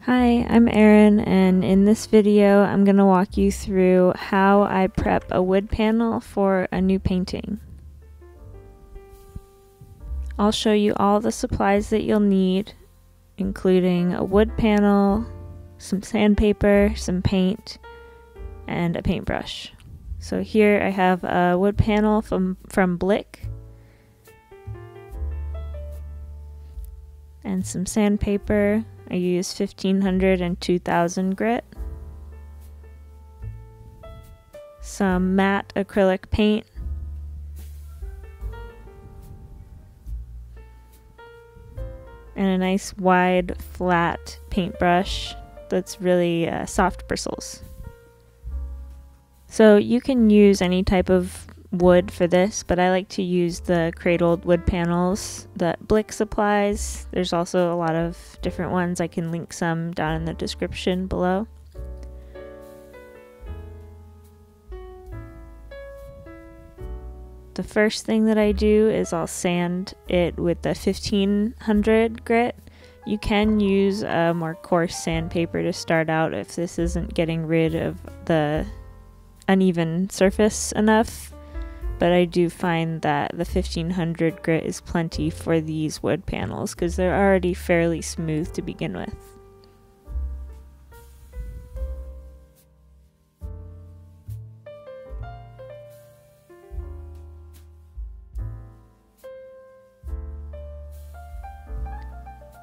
Hi, I'm Erin, and in this video I'm going to walk you through how I prep a wood panel for a new painting. I'll show you all the supplies that you'll need, including a wood panel, some sandpaper, some paint, and a paintbrush. So here I have a wood panel from Blick, and some sandpaper. I use 1500 and 2000 grit, some matte acrylic paint, and a nice wide flat paintbrush that's really soft bristles. So you can use any type of wood for this, but I like to use the cradled wood panels that Blick supplies. There's also a lot of different ones. I can link some down in the description below. The first thing that I do is I'll sand it with the 1500 grit. You can use a more coarse sandpaper to start out if this isn't getting rid of the uneven surface enough. But I do find that the 1500 grit is plenty for these wood panels because they're already fairly smooth to begin with.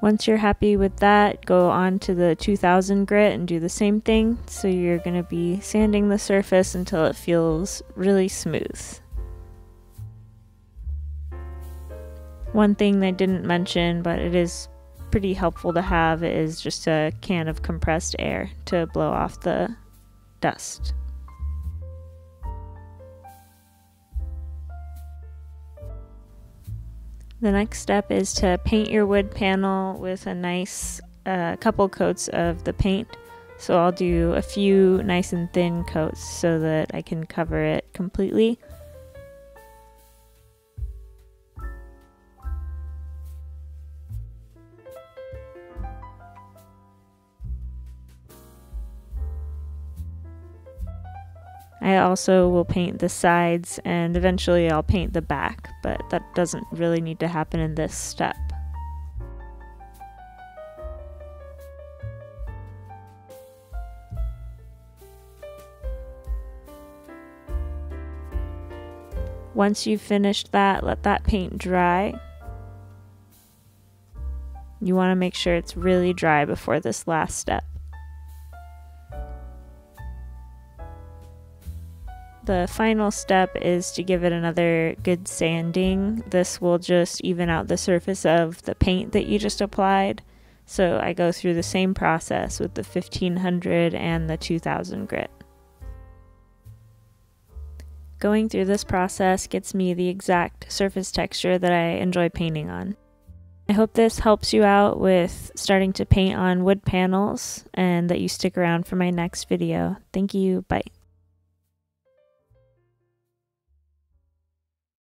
Once you're happy with that, go on to the 2000 grit and do the same thing. So you're going to be sanding the surface until it feels really smooth. One thing I didn't mention, but it is pretty helpful to have, is just a can of compressed air to blow off the dust. The next step is to paint your wood panel with a nice couple coats of the paint. So I'll do a few nice and thin coats so that I can cover it completely. I also will paint the sides, and eventually I'll paint the back, but that doesn't really need to happen in this step. Once you've finished that, let that paint dry. You want to make sure it's really dry before this last step. The final step is to give it another good sanding. This will just even out the surface of the paint that you just applied. So I go through the same process with the 1500 and the 2000 grit. Going through this process gets me the exact surface texture that I enjoy painting on. I hope this helps you out with starting to paint on wood panels and that you stick around for my next video. Thank you. Bye.